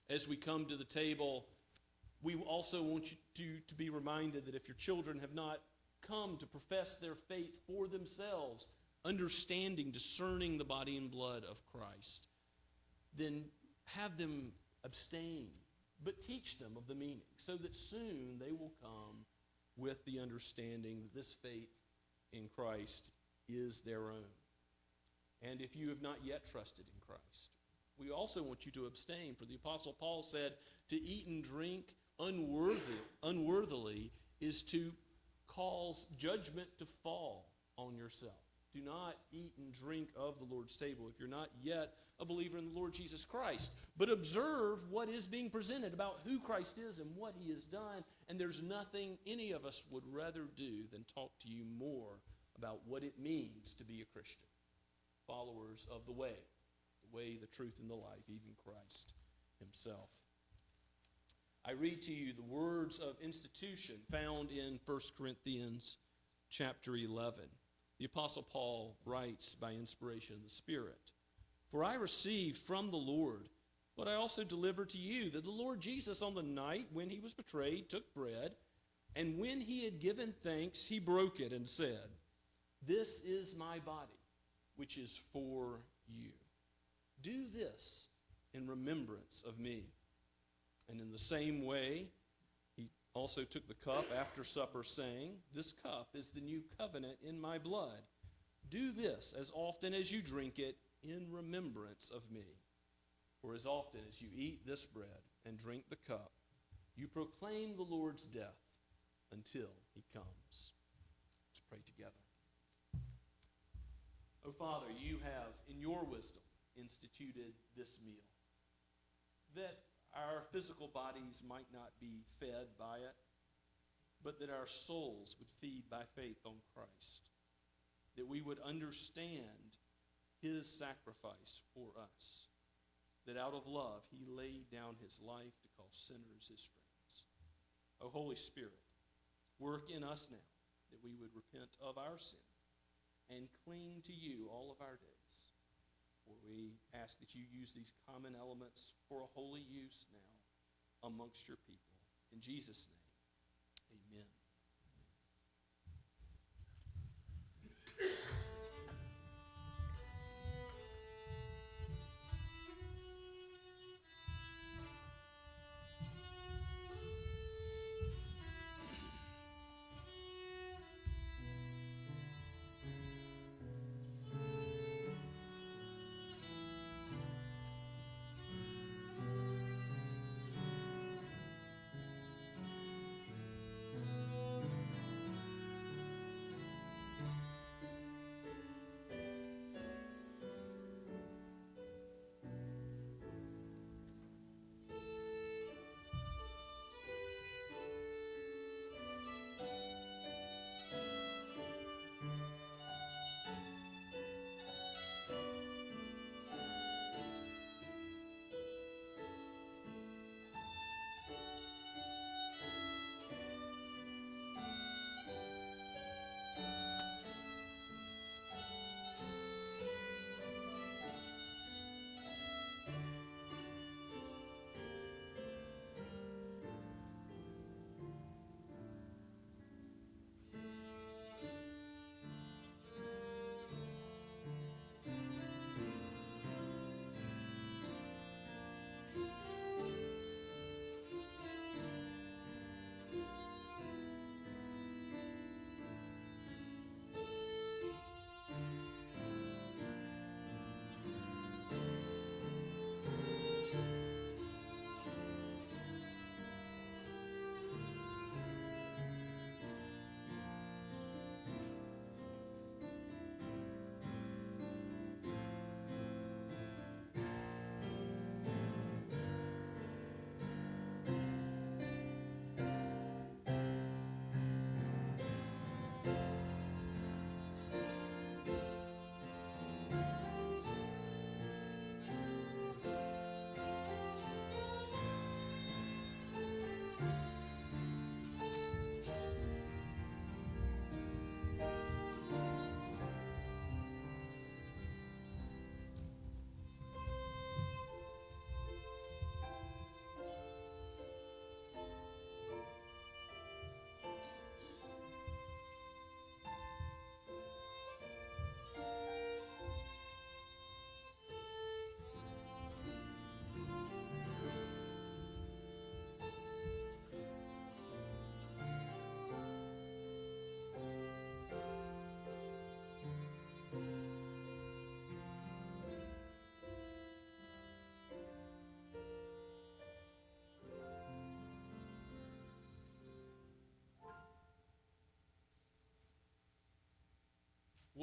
As we come to the table, we also want you to be reminded that if your children have not come to profess their faith for themselves, understanding, discerning the body and blood of Christ, then have them abstain, but teach them of the meaning, so that soon they will come with the understanding that this faith in Christ is their own. And if you have not yet trusted in Christ, we also want you to abstain. For the Apostle Paul said, to eat and drink unworthily is to cause judgment to fall on yourself. Do not eat and drink of the Lord's table if you're not yet a believer in the Lord Jesus Christ. But observe what is being presented about who Christ is and what he has done. And there's nothing any of us would rather do than talk to you more about what it means to be a Christian, followers of the way, the truth, and the life, even Christ himself. I read to you the words of institution found in 1 Corinthians chapter 11. The Apostle Paul writes by inspiration of the Spirit, "For I received from the Lord what I also delivered to you, that the Lord Jesus on the night when he was betrayed took bread, and when he had given thanks, he broke it and said, 'This is my body, which is for you. Do this in remembrance of me.' And in the same way, he also took the cup after supper, saying, 'This cup is the new covenant in my blood. Do this as often as you drink it in remembrance of me. For as often as you eat this bread and drink the cup, you proclaim the Lord's death until he comes.'" Let's pray together. Oh, Father, you have, in your wisdom, instituted this meal, that our physical bodies might not be fed by it, but that our souls would feed by faith on Christ, that we would understand his sacrifice for us, that out of love he laid down his life to call sinners his friends. O Holy Spirit, work in us now that we would repent of our sin and cling to you all of our days. For we ask that you use these common elements for a holy use now amongst your people. In Jesus' name, amen.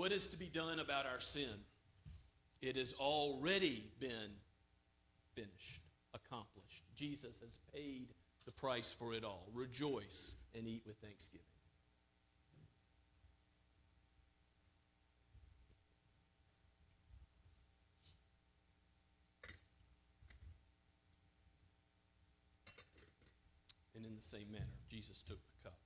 What is to be done about our sin? It has already been finished, accomplished. Jesus has paid the price for it all. Rejoice and eat with thanksgiving. And in the same manner, Jesus took the cup.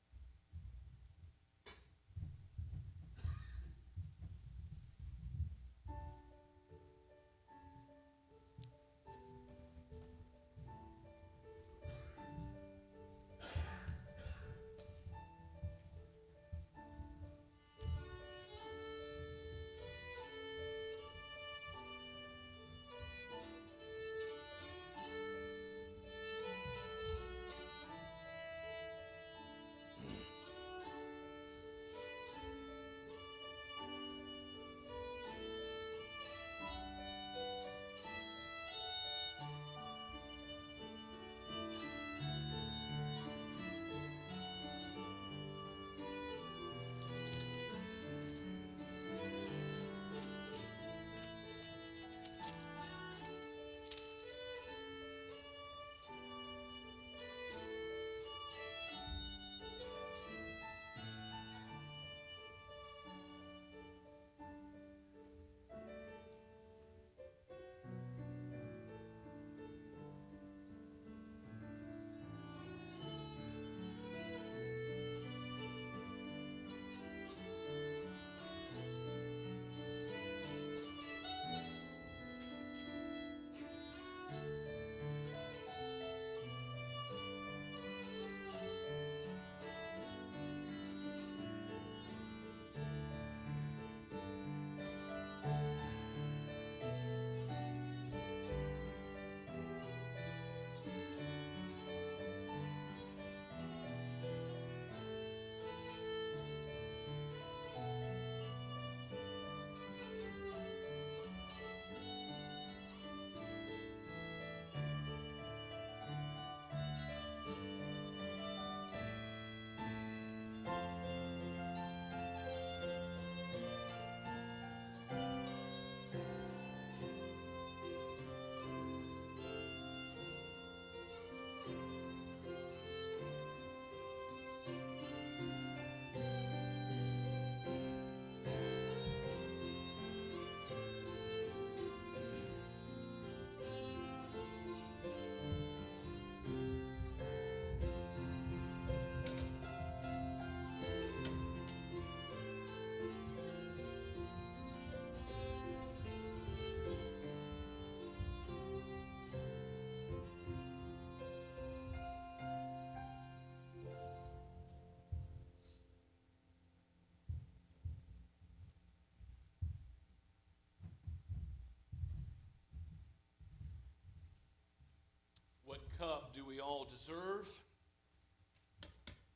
What cup do we all deserve?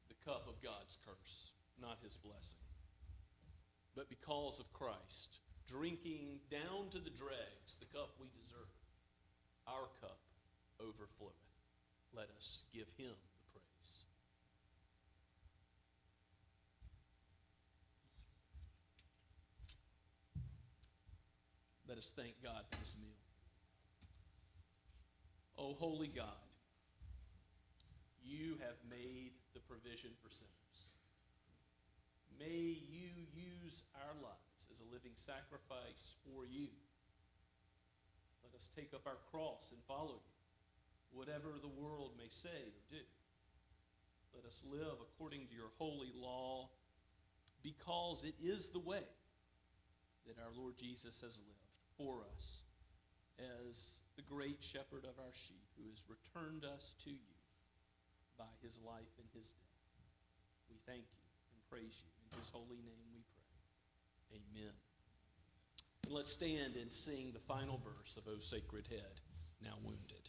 The cup of God's curse, not his blessing. But because of Christ, drinking down to the dregs the cup we deserve, our cup overfloweth. Let us give him the praise. Let us thank God for this meal. O holy God, you have made the provision for sinners. May you use our lives as a living sacrifice for you. Let us take up our cross and follow you, whatever the world may say or do. Let us live according to your holy law, because it is the way that our Lord Jesus has lived for us as the great shepherd of our sheep, who has returned us to you by his life and his death. We thank you and praise you. In his holy name we pray. Amen. And let's stand and sing the final verse of O Sacred Head, Now Wounded.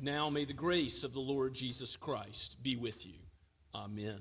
Now may the grace of the Lord Jesus Christ be with you. Amen.